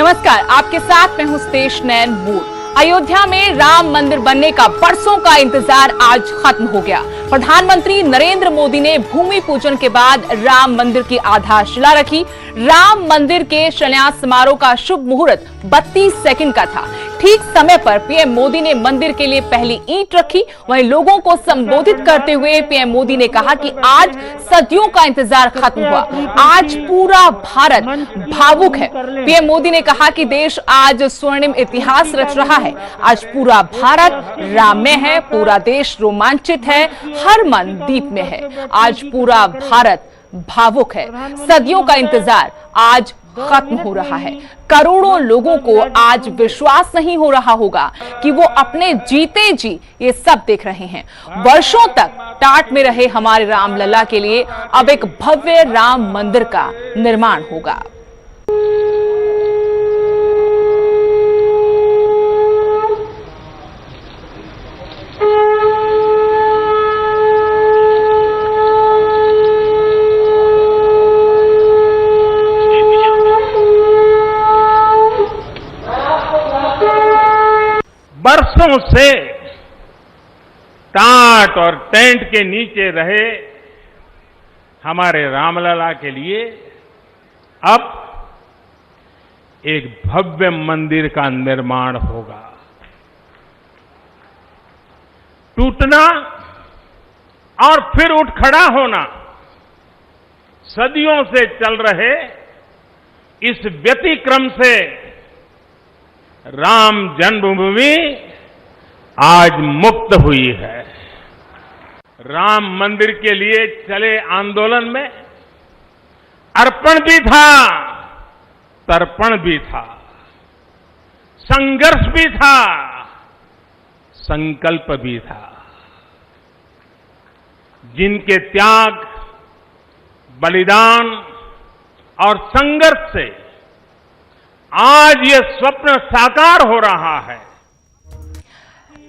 नमस्कार, आपके साथ मैं हूं स्तेश नैन मूर। अयोध्या में राम मंदिर बनने का बरसों का इंतजार आज खत्म हो गया। प्रधानमंत्री नरेंद्र मोदी ने भूमि पूजन के बाद राम मंदिर की आधारशिला रखी। राम मंदिर के शिलान्यास समारोह का शुभ मुहूर्त 32 सेकंड का था। ठीक समय पर पीएम मोदी ने मंदिर के लिए पहली ईंट रखी। वहीं लोगों को संबोधित करते हुए पीएम मोदी ने कहा कि आज सदियों का इंतजार खत्म हुआ। आज पूरा भारत भावुक है। पीएम मोदी ने कहा कि देश आज स्वर्णिम इतिहास रच रहा है। आज पूरा भारत राममय है, पूरा देश रोमांचित है, हर मन दीप में है। आज पूरा भारत भावुक है। सदियों का इंतजार आज खत्म हो रहा है। करोड़ों लोगों को आज विश्वास नहीं हो रहा होगा कि वो अपने जीते जी ये सब देख रहे हैं। वर्षों तक टाट में रहे हमारे रामलला के लिए अब एक भव्य राम मंदिर का निर्माण होगा। बरसों से टाट और टेंट के नीचे रहे हमारे रामलला के लिए अब एक भव्य मंदिर का निर्माण होगा। टूटना और फिर उठ खड़ा होना सदियों से चल रहे इस व्यतिक्रम से राम जन्मभूमि आज मुक्त हुई है। राम मंदिर के लिए चले आंदोलन में अर्पण भी था, तर्पण भी था, संघर्ष भी था, संकल्प भी था। जिनके त्याग, बलिदान और संघर्ष से आज ये स्वप्न साकार हो रहा है।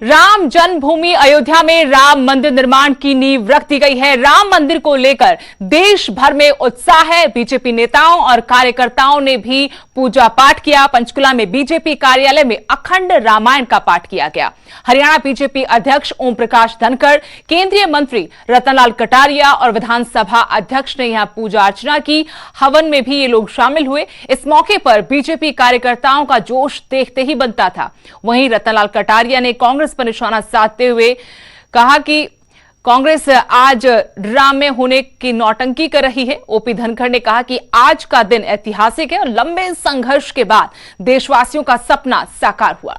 राम जन्मभूमि अयोध्या में राम मंदिर निर्माण की नींव रख दी गई है। राम मंदिर को लेकर देश भर में उत्साह है। बीजेपी नेताओं और कार्यकर्ताओं ने भी पूजा पाठ किया। पंचकुला में बीजेपी कार्यालय में अखंड रामायण का पाठ किया गया। हरियाणा बीजेपी अध्यक्ष ओम प्रकाश धनखड़, केंद्रीय मंत्री रतनलाल कटारिया और विधानसभा अध्यक्ष ने यहां पूजा अर्चना की। हवन में भी ये लोग शामिल हुए। इस मौके पर बीजेपी कार्यकर्ताओं का जोश देखते ही बनता था। वहीं रतनलाल कटारिया ने कांग्रेस पर निशाना साधते हुए कहा कि कांग्रेस आज राम में होने की नौटंकी कर रही है। ओपी धनखड़ ने कहा कि आज का दिन ऐतिहासिक है और लंबे संघर्ष के बाद देशवासियों का सपना साकार हुआ।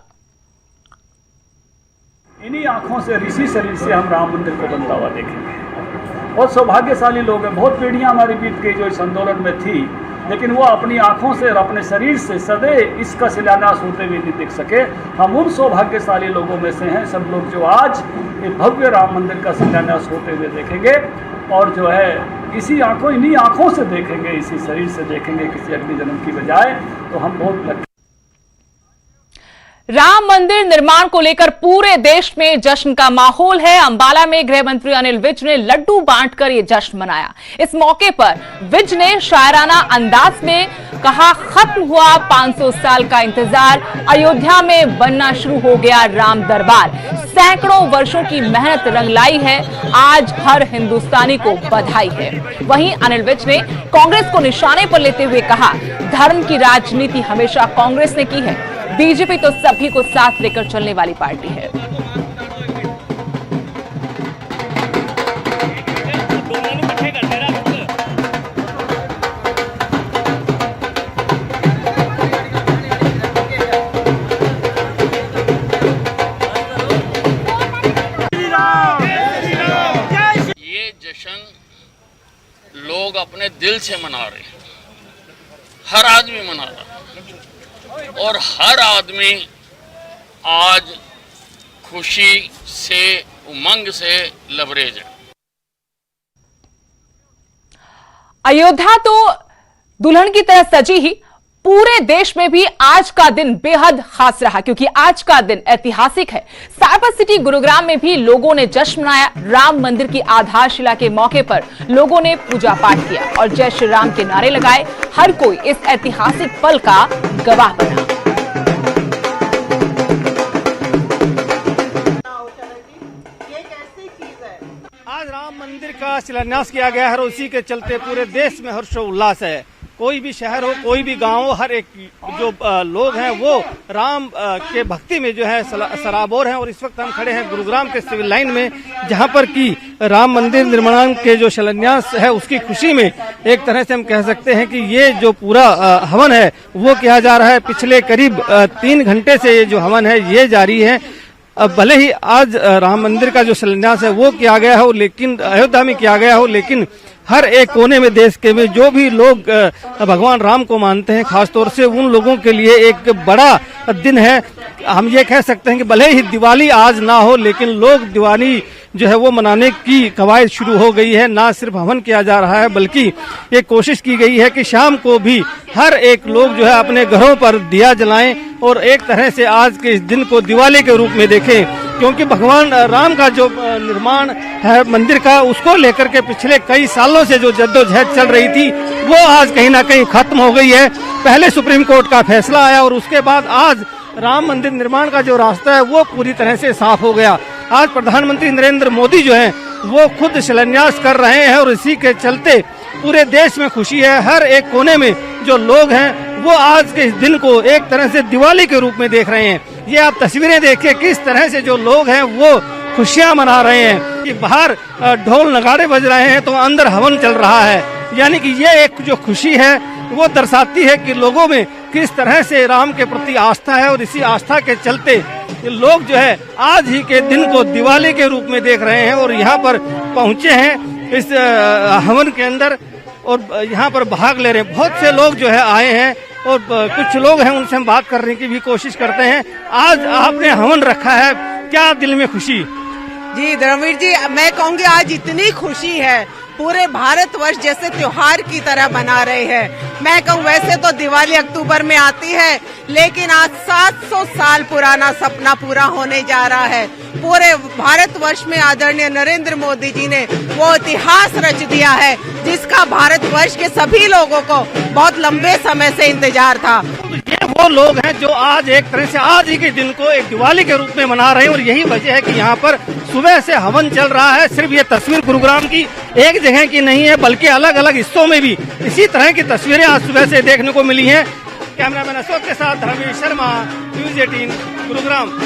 इन्हीं आंखों से, ऋषि शरीर से हम राम मंदिर को बनता हुआ देखेंगे। बहुत सौभाग्यशाली लोग हैं। बहुत पीढ़ियां हमारी बीत गई जो इस आंदोलन में थी, लेकिन वो अपनी आंखों से और अपने शरीर से सदैव इसका शिलान्यास होते हुए नहीं देख सके। हम उन सौभाग्यशाली लोगों में से हैं, सब लोग जो आज ये भव्य राम मंदिर का शिलान्यास होते हुए देखेंगे और जो है इन्हीं आंखों से देखेंगे, इसी शरीर से देखेंगे, किसी अगले जन्म की बजाय। तो हम बहुत लकी। राम मंदिर निर्माण को लेकर पूरे देश में जश्न का माहौल है। अंबाला में गृह मंत्री अनिल विज ने लड्डू बांटकर ये जश्न मनाया। इस मौके पर विज ने शायराना अंदाज में कहा, खत्म हुआ 500 साल का इंतजार, अयोध्या में बनना शुरू हो गया राम दरबार। सैकड़ों वर्षों की मेहनत रंग लाई है, आज हर हिंदुस्तानी को बधाई है। वहीं अनिल विज ने कांग्रेस को निशाने पर लेते हुए कहा, धर्म की राजनीति हमेशा कांग्रेस ने की है, बीजेपी तो सभी को साथ लेकर चलने वाली पार्टी है। ये जश्न लोग अपने दिल से मना रहे हैं, हर आदमी मना रहा है और हर आदमी आज खुशी से, उमंग से लबरेज है। अयोध्या तो दुल्हन की तरह सजी ही पूरे देश में भी आज का दिन बेहद खास रहा, क्योंकि आज का दिन ऐतिहासिक है। साइबर सिटी गुरुग्राम में भी लोगों ने जश्न मनाया। राम मंदिर की आधारशिला के मौके पर लोगों ने पूजा पाठ किया और जय श्री राम के नारे लगाए। हर कोई इस ऐतिहासिक पल का गवाह बना। आज राम मंदिर का शिलान्यास किया गया है और उसी के चलते पूरे देश में हर्षोल्लास है। कोई भी शहर हो, कोई भी गांव हो, हर एक जो लोग हैं वो राम के भक्ति में जो है सराबोर हैं। और इस वक्त हम खड़े हैं गुरुग्राम के सिविल लाइन में, जहां पर कि राम मंदिर निर्माण के जो शिलान्यास है उसकी खुशी में एक तरह से हम कह सकते हैं कि ये जो पूरा हवन है वो किया जा रहा है। पिछले करीब 3 घंटे से ये जो हवन है ये जारी है। अब भले ही आज राम मंदिर का जो शिलान्यास है वो किया गया हो, लेकिन अयोध्या में किया गया हो, लेकिन हर एक कोने में देश के में जो भी लोग भगवान राम को मानते हैं, खासतौर से उन लोगों के लिए एक बड़ा दिन है। हम ये कह सकते हैं कि भले ही दिवाली आज ना हो, लेकिन लोग दिवाली जो है वो मनाने की कवायद शुरू हो गई है। ना सिर्फ हवन किया जा रहा है, बल्कि ये कोशिश की गई है कि शाम को भी हर एक लोग जो है अपने घरों पर दिया जलाएं और एक तरह से आज के इस दिन को दिवाली के रूप में देखें, क्योंकि भगवान राम का जो निर्माण है मंदिर का, उसको लेकर के पिछले कई सालों से जो जद्दोजहद चल रही थी वो आज कहीं ना कहीं खत्म हो गई है। पहले सुप्रीम कोर्ट का फैसला आया और उसके बाद आज राम मंदिर निर्माण का जो रास्ता है वो पूरी तरह से साफ हो गया। आज प्रधानमंत्री नरेंद्र मोदी जो है वो खुद शिलान्यास कर रहे हैं और इसी के चलते पूरे देश में खुशी है। हर एक कोने में जो लोग हैं वो आज के इस दिन को एक तरह से दिवाली के रूप में देख रहे हैं। ये आप तस्वीरें देखिए किस तरह से जो लोग हैं वो खुशियां मना रहे हैं कि बाहर ढोल नगाड़े बज रहे हैं तो अंदर हवन चल रहा है। यानी कि ये एक जो खुशी है वो दर्शाती है कि लोगों में किस तरह से राम के प्रति आस्था है और इसी आस्था के चलते लोग जो है आज ही के दिन को दिवाली के रूप में देख रहे हैं और यहाँ पर पहुंचे हैं इस हवन के अंदर और यहाँ पर भाग ले रहे हैं। बहुत से लोग जो है आए हैं और कुछ लोग हैं उनसे हम बात करने की भी कोशिश करते हैं। आज आपने हवन रखा है, क्या दिल में खुशी? जी धर्मवीर जी, मैं कहूँगी आज इतनी खुशी है, पूरे भारतवर्ष जैसे त्योहार की तरह मना रहे हैं। मैं कहूँ वैसे तो दिवाली अक्टूबर में आती है, लेकिन आज 700 साल पुराना सपना पूरा होने जा रहा है। पूरे भारतवर्ष में आदरणीय नरेंद्र मोदी जी ने वो इतिहास रच दिया है जिसका भारतवर्ष के सभी लोगों को बहुत लंबे समय से इंतजार था। ये वो लोग हैं जो आज एक तरह से आज ही के दिन को एक दिवाली के रूप में मना रहे हैं और यही वजह है कि यहाँ पर सुबह से हवन चल रहा है। सिर्फ ये तस्वीर गुरुग्राम की एक जगह की नहीं है, बल्कि अलग अलग हिस्सों में भी इसी तरह की तस्वीरें आज सुबह से देखने को मिली हैं। कैमरामैन अशोक के साथ धर्मेश शर्मा, न्यूज़ 18 गुरुग्राम।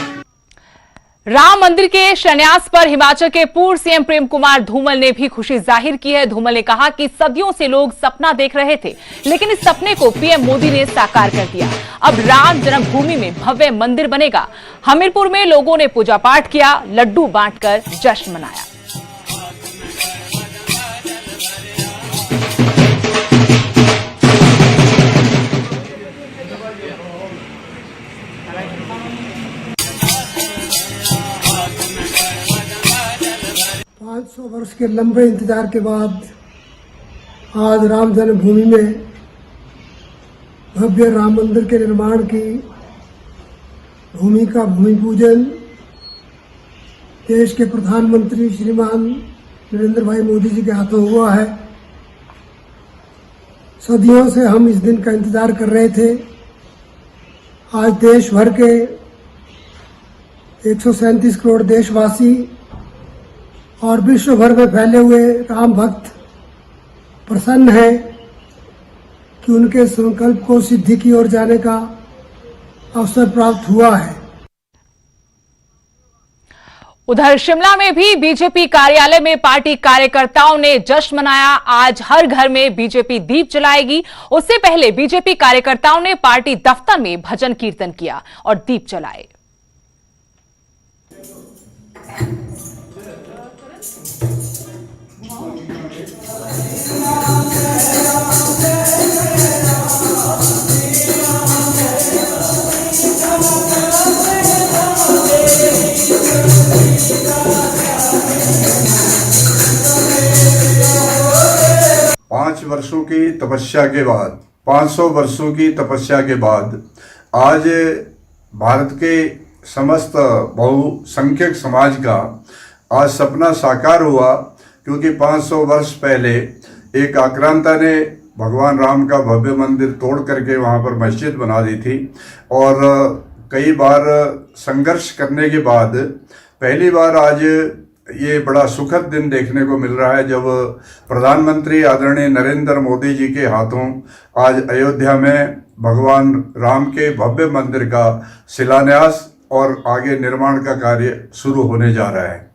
राम मंदिर के शिलान्यास पर हिमाचल के पूर्व सीएम प्रेम कुमार धूमल ने भी खुशी जाहिर की है। धूमल ने कहा कि सदियों से लोग सपना देख रहे थे, लेकिन इस सपने को पीएम मोदी ने साकार कर दिया। अब राम जन्मभूमि में भव्य मंदिर बनेगा। हमीरपुर में लोगों ने पूजा पाठ किया, लड्डू बांटकर जश्न मनाया। 500 वर्ष के लंबे इंतजार के बाद आज राम जन्मभूमि में भव्य राम मंदिर के निर्माण की भूमि का भूमि पूजन देश के प्रधानमंत्री श्रीमान नरेंद्र भाई मोदी जी के हाथों हुआ है। सदियों से हम इस दिन का इंतजार कर रहे थे। आज देश भर के 137 करोड़ देशवासी और विश्व भर में फैले हुए राम भक्त प्रसन्न हैं कि उनके संकल्प को सिद्धि की ओर जाने का अवसर प्राप्त हुआ है। उधर शिमला में भी बीजेपी कार्यालय में पार्टी कार्यकर्ताओं ने जश्न मनाया। आज हर घर में बीजेपी दीप जलाएगी। उससे पहले बीजेपी कार्यकर्ताओं ने पार्टी दफ्तर में भजन कीर्तन किया और दीप जलाए। 5 वर्षों की तपस्या के बाद 500 वर्षों की तपस्या के बाद आज भारत के समस्त बहुसंख्यक समाज का आज सपना साकार हुआ, क्योंकि 500 वर्ष पहले एक आक्रांता ने भगवान राम का भव्य मंदिर तोड़ करके वहाँ पर मस्जिद बना दी थी। और कई बार संघर्ष करने के बाद पहली बार आज ये बड़ा सुखद दिन देखने को मिल रहा है, जब प्रधानमंत्री आदरणीय नरेंद्र मोदी जी के हाथों आज अयोध्या में भगवान राम के भव्य मंदिर का शिलान्यास और आगे निर्माण का कार्य शुरू होने जा रहा है।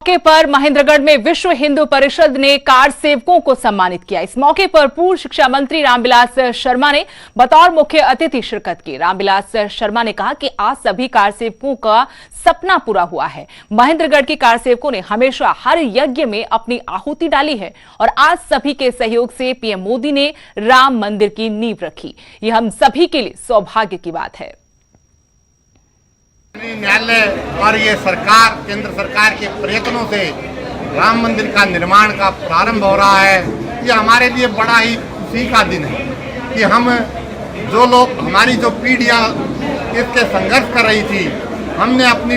मौके पर महेंद्रगढ़ में विश्व हिंदू परिषद ने कार सेवकों को सम्मानित किया। इस मौके पर पूर्व शिक्षा मंत्री रामविलास शर्मा ने बतौर मुख्य अतिथि शिरकत की। रामविलास शर्मा ने कहा कि आज सभी कार सेवकों का सपना पूरा हुआ है। महेंद्रगढ़ के कार सेवकों ने हमेशा हर यज्ञ में अपनी आहुति डाली है और आज सभी के सहयोग से पीएम मोदी ने राम मंदिर की नींव रखी। यह हम सभी के लिए सौभाग्य की बात है। न्यायालय और ये सरकार, केंद्र सरकार के प्रयत्नों से राम मंदिर का निर्माण का प्रारंभ हो रहा है। ये हमारे लिए बड़ा ही खुशी का दिन है कि हम जो लोग, हमारी जो पीढ़ियां इसके संघर्ष कर रही थी, हमने अपनी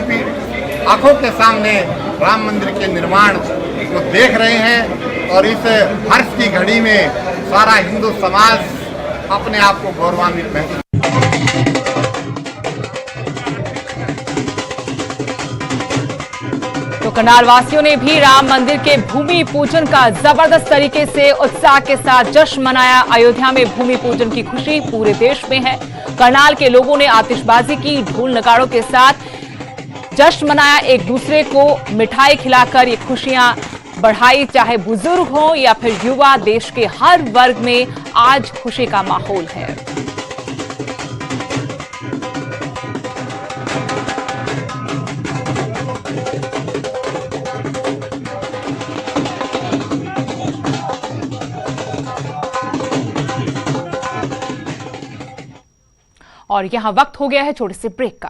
आंखों के सामने राम मंदिर के निर्माण को देख रहे हैं और इस हर्ष की घड़ी में सारा हिंदू समाज अपने आप को गौरवान्वित महसूस। तो करनाल वासियों ने भी राम मंदिर के भूमि पूजन का जबरदस्त तरीके से उत्साह के साथ जश्न मनाया। अयोध्या में भूमि पूजन की खुशी पूरे देश में है। करनाल के लोगों ने आतिशबाजी की, ढोल नगाड़ों के साथ जश्न मनाया, एक दूसरे को मिठाई खिलाकर ये खुशियां बढ़ाई। चाहे बुजुर्ग हो या फिर युवा, देश के हर वर्ग में आज खुशी का माहौल है। और यहां वक्त हो गया है छोटे से ब्रेक का।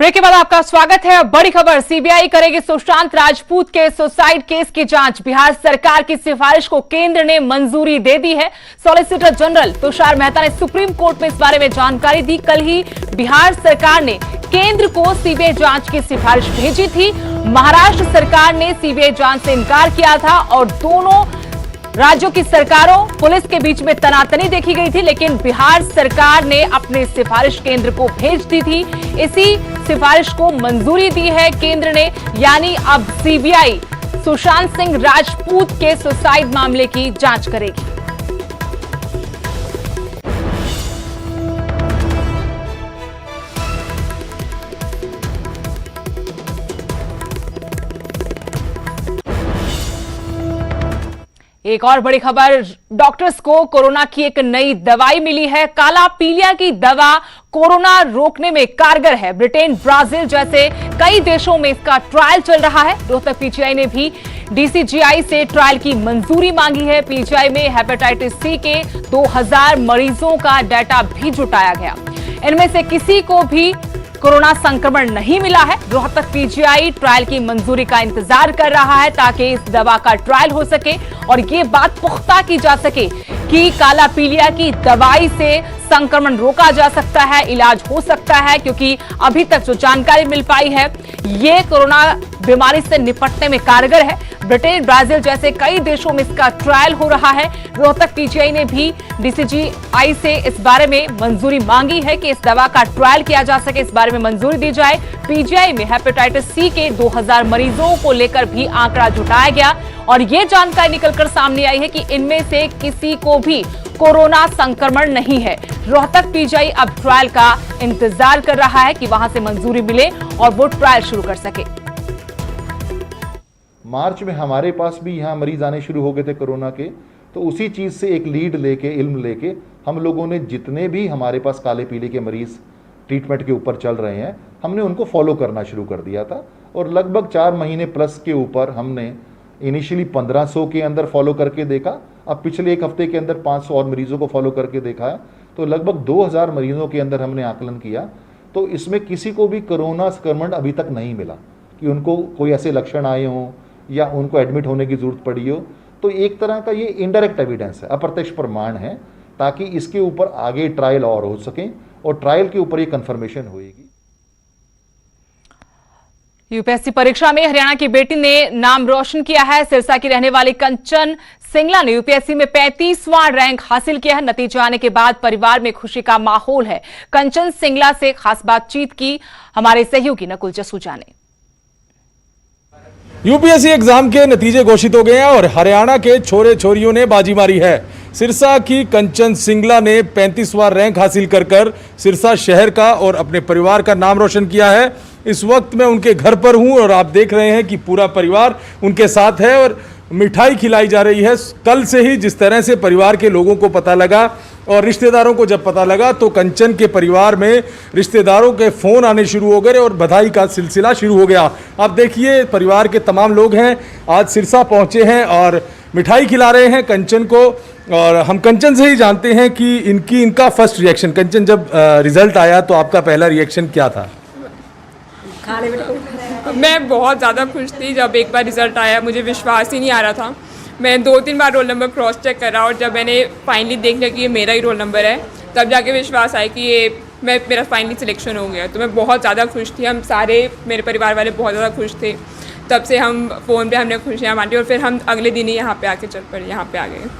ब्रेक के बाद आपका स्वागत है। बड़ी खबर, सीबीआई करेगी सुशांत राजपूत के सुसाइड केस की जांच। बिहार सरकार की सिफारिश को केंद्र ने मंजूरी दे दी है। सॉलिसिटर जनरल तुषार मेहता ने सुप्रीम कोर्ट में इस बारे में जानकारी दी। कल ही बिहार सरकार ने केंद्र को सीबीआई जांच की सिफारिश भेजी थी। महाराष्ट्र सरकार ने सीबीआई जांच से इनकार किया था और दोनों राज्यों की सरकारों, पुलिस के बीच में तनातनी देखी गई थी, लेकिन बिहार सरकार ने अपनी सिफारिश केंद्र को भेज दी थी। इसी सिफारिश को मंजूरी दी है केंद्र ने, यानी अब सीबीआई सुशांत सिंह राजपूत के सुसाइड मामले की जांच करेगी। एक और बड़ी खबर, डॉक्टर्स को कोरोना की एक नई दवाई मिली है। काला पीलिया की दवा कोरोना रोकने में कारगर है। ब्रिटेन, ब्राजील जैसे कई देशों में इसका ट्रायल चल रहा है। रोहतक पीजीआई ने भी डीसीजीआई से ट्रायल की मंजूरी मांगी है। पीजीआई में हेपेटाइटिस सी के 2000 मरीजों का डाटा भी जुटाया गया। इनमें से किसी को भी कोरोना संक्रमण नहीं मिला है। रोहतक पीजीआई ट्रायल की मंजूरी का इंतजार कर रहा है ताकि इस दवा का ट्रायल हो सके और ये बात पुख्ता की जा सके कि काला पीलिया की दवाई से संक्रमण रोका जा सकता है, इलाज हो सकता है, क्योंकि अभी तक जो जानकारी मिल पाई है ये कोरोना बीमारी से निपटने में कारगर है। ब्रिटेन, ब्राजील जैसे कई देशों में इसका ट्रायल हो रहा है। रोहतक पीजीआई ने भी डीसीजीआई से इस बारे में मंजूरी मांगी है कि इस दवा का ट्रायल किया जा सके, इस बारे में मंजूरी दी जाए। पीजीआई में हेपेटाइटिस सी के 2000 मरीजों को लेकर भी आंकड़ा जुटाया गया और ये जानकारी निकलकर सामने आई है कि इनमें से किसी को भी कोरोना संक्रमण नहीं है। रोहतक पीजीआई अब ट्रायल का इंतजार कर रहा है कि वहां से मंजूरी मिले और वो ट्रायल शुरू कर सके। मार्च में हमारे पास भी यहाँ मरीज आने शुरू हो गए थे कोरोना के, तो उसी चीज़ से एक लीड लेके, इल्म लेके हम लोगों ने जितने भी हमारे पास काले पीले के मरीज ट्रीटमेंट के ऊपर चल रहे हैं, हमने उनको फॉलो करना शुरू कर दिया था और लगभग 4 महीने प्लस के ऊपर हमने इनिशियली 1500 के अंदर फॉलो करके देखा। अब पिछले एक हफ्ते के अंदर 500 और मरीजों को फॉलो करके देखा है, तो लगभग 2000 मरीजों के अंदर हमने आकलन किया। तो इसमें किसी को भी कोरोना संक्रमण अभी तक नहीं मिला कि उनको कोई ऐसे लक्षण आए हों या उनको एडमिट होने की ज़रूरत पड़ी हो, तो एक तरह का ये इनडायरेक्ट एविडेंस है, अप्रत्यक्ष प्रमाण है, ताकि इसके ऊपर आगे ट्रायल और हो सकें और ट्रायल के ऊपर ये कंफर्मेशन होएगी। यूपीएससी परीक्षा में हरियाणा की बेटी ने नाम रोशन किया है। सिरसा की रहने वाली कंचन सिंगला ने यूपीएससी में 35वां रैंक हासिल किया है। नतीजे आने के बाद परिवार में खुशी का माहौल है। कंचन सिंगला से खास बातचीत की हमारे सहयोगी नकुल जसूजा ने। यूपीएससी एग्जाम के नतीजे घोषित हो गए हैं और हरियाणा के छोरे छोरियों ने बाजी मारी है। सिरसा की कंचन सिंगला ने 35वां रैंक हासिल कर सिरसा शहर का और अपने परिवार का नाम रोशन किया है। इस वक्त मैं उनके घर पर हूं और आप देख रहे हैं कि पूरा परिवार उनके साथ है और मिठाई खिलाई जा रही है। कल से ही जिस तरह से परिवार के लोगों को पता लगा और रिश्तेदारों को जब पता लगा तो कंचन के परिवार में रिश्तेदारों के फ़ोन आने शुरू हो गए और बधाई का सिलसिला शुरू हो गया। आप देखिए परिवार के तमाम लोग हैं, आज सिरसा पहुंचे हैं और मिठाई खिला रहे हैं कंचन को। और हम कंचन से ही जानते हैं कि इनका फर्स्ट रिएक्शन। कंचन, जब रिजल्ट आया तो आपका पहला रिएक्शन क्या था? मैं बहुत ज़्यादा खुश थी। जब एक बार रिज़ल्ट आया मुझे विश्वास ही नहीं आ रहा था। मैं 2-3 बार रोल नंबर क्रॉस चेक करा और जब मैंने फाइनली देख लिया कि ये मेरा ही रोल नंबर है, तब जाके विश्वास आया कि ये मेरा फाइनली सिलेक्शन हो गया। तो मैं बहुत ज़्यादा खुश थी। हम सारे मेरे परिवार वाले बहुत ज़्यादा खुश थे। तब से हम फ़ोन पे हमने खुशियाँ बांटी और फिर हम अगले दिन ही यहाँ पे आके चल पड़े, यहाँ पे आ गए।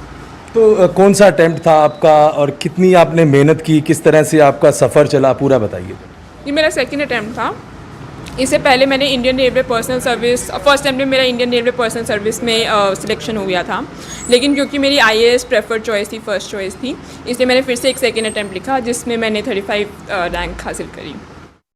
तो कौन सा अटेम्प्ट था आपका और कितनी आपने मेहनत की, किस तरह से आपका सफ़र चला, पूरा बताइए। ये मेरा सेकंड अटेम्प्ट था। इससे पहले मैंने Indian railway personal service, first attempt में मेरा इंडियन रेलवे पर्सनल सर्विस में सिलेक्शन हो गया था, लेकिन क्योंकि मेरी IAS प्रेफर्ड चॉइस थी, फर्स्ट चॉइस थी, इसलिए मैंने फिर से एक सेकंड अटेम्प्ट लिखा जिसमें मैंने 35 रैंक हासिल करी।